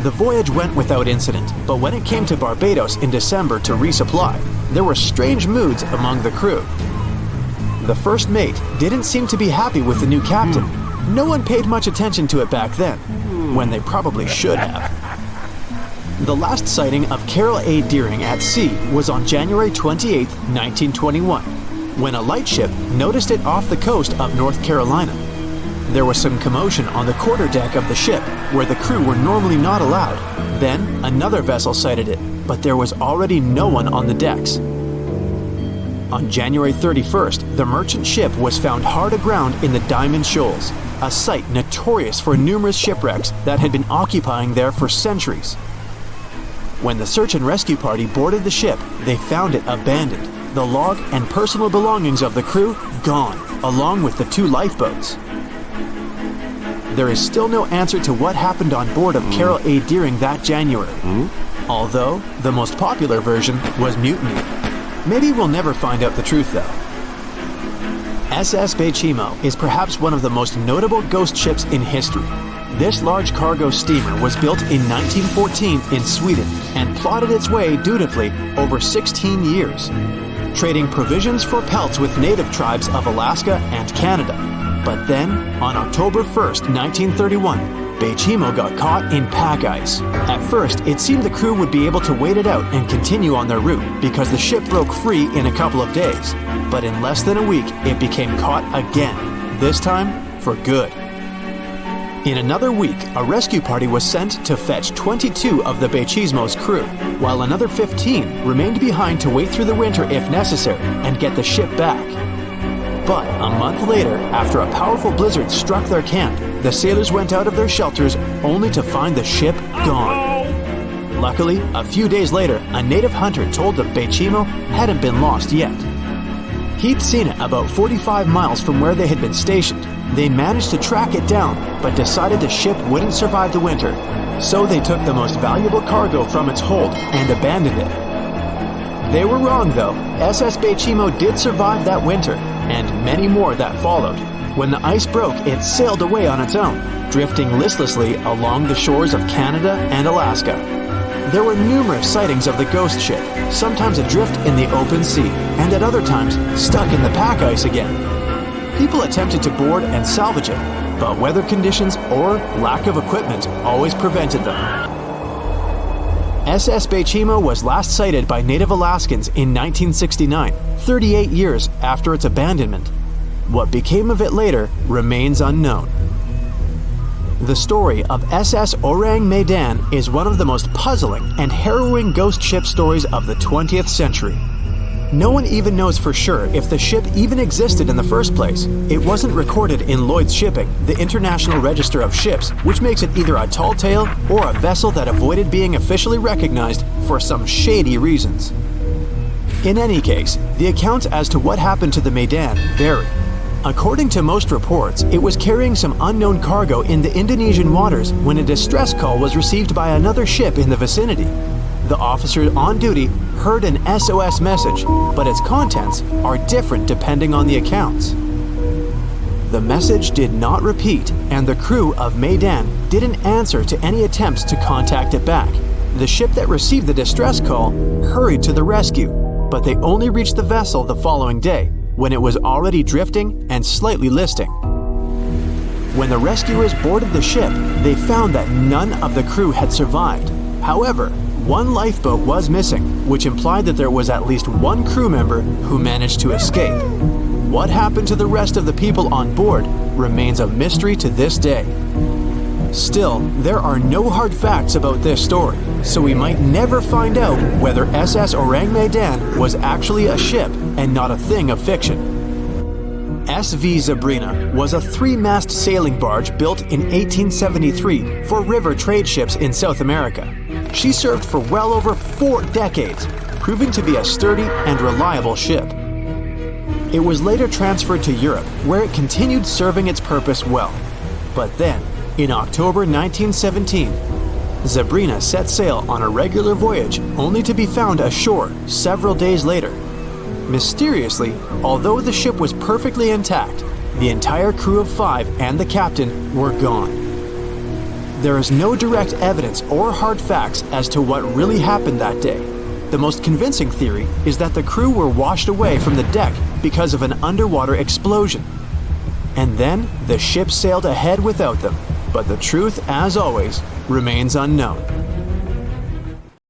The voyage went without incident, but when it came to Barbados in December to resupply, there were strange moods among the crew. The first mate didn't seem to be happy with the new captain. No one paid much attention to it back then, when they probably should have. The last sighting of Carol A. Deering at sea was on January 28, 1921, when a lightship noticed it off the coast of North Carolina. There was some commotion on the quarterdeck of the ship, where the crew were normally not allowed. Then, another vessel sighted it, but there was already no one on the decks. On January 31st, the merchant ship was found hard aground in the Diamond Shoals, a site notorious for numerous shipwrecks that had been occupying there for centuries. When the search and rescue party boarded the ship, they found it abandoned, the log and personal belongings of the crew gone, along with the 2 lifeboats. There is still no answer to what happened on board of Carol A. Deering that January, although the most popular version was mutiny. Maybe we'll never find out the truth though. SS Baychimo is perhaps one of the most notable ghost ships in history. This large cargo steamer was built in 1914 in Sweden and plodded its way dutifully over 16 years, trading provisions for pelts with native tribes of Alaska and Canada. But then, on October 1st, 1931, Baychimo got caught in pack ice. At first, it seemed the crew would be able to wait it out and continue on their route because the ship broke free in a couple of days. But in less than a week, it became caught again, this time for good. In another week, a rescue party was sent to fetch 22 of the Baychimo's crew, while another 15 remained behind to wait through the winter if necessary and get the ship back. But a month later, after a powerful blizzard struck their camp, the sailors went out of their shelters only to find the ship gone. Luckily, a few days later, a native hunter told the Baychimo hadn't been lost yet. He'd seen it about 45 miles from where they had been stationed. They managed to track it down, but decided the ship wouldn't survive the winter. So they took the most valuable cargo from its hold and abandoned it. They were wrong though. SS Baychimo did survive that winter, and many more that followed. When the ice broke, it sailed away on its own, drifting listlessly along the shores of Canada and Alaska. There were numerous sightings of the ghost ship, sometimes adrift in the open sea, and at other times stuck in the pack ice again. People attempted to board and salvage it, but weather conditions or lack of equipment always prevented them. SS Baychimo was last sighted by native Alaskans in 1969, 38 years after its abandonment. What became of it later remains unknown. The story of SS Orang Medan is one of the most puzzling and harrowing ghost ship stories of the 20th century. No one even knows for sure if the ship even existed in the first place. It wasn't recorded in Lloyd's Shipping, the International Register of Ships, which makes it either a tall tale or a vessel that avoided being officially recognized for some shady reasons. In any case, the accounts as to what happened to the Medan vary. According to most reports, it was carrying some unknown cargo in the Indonesian waters when a distress call was received by another ship in the vicinity. The officer on duty heard an SOS message, but its contents are different depending on the accounts. The message did not repeat, and the crew of Medan didn't answer to any attempts to contact it back. The ship that received the distress call hurried to the rescue, but they only reached the vessel the following day, when it was already drifting and slightly listing. When the rescuers boarded the ship, they found that none of the crew had survived. However, one lifeboat was missing, which implied that there was at least one crew member who managed to escape. What happened to the rest of the people on board remains a mystery to this day. Still, there are no hard facts about this story, so we might never find out whether SS Orang Medan was actually a ship and not a thing of fiction. SV Zabrina was a 3-mast sailing barge built in 1873 for river trade ships in South America. She served for well over 4 decades, proving to be a sturdy and reliable ship. It was later transferred to Europe, where it continued serving its purpose well. But then, in October 1917, Sabrina set sail on a regular voyage only to be found ashore several days later. Mysteriously, although the ship was perfectly intact, the entire crew of 5 and the captain were gone. There is no direct evidence or hard facts as to what really happened that day. The most convincing theory is that the crew were washed away from the deck because of an underwater explosion. And then the ship sailed ahead without them, but the truth, as always, remains unknown.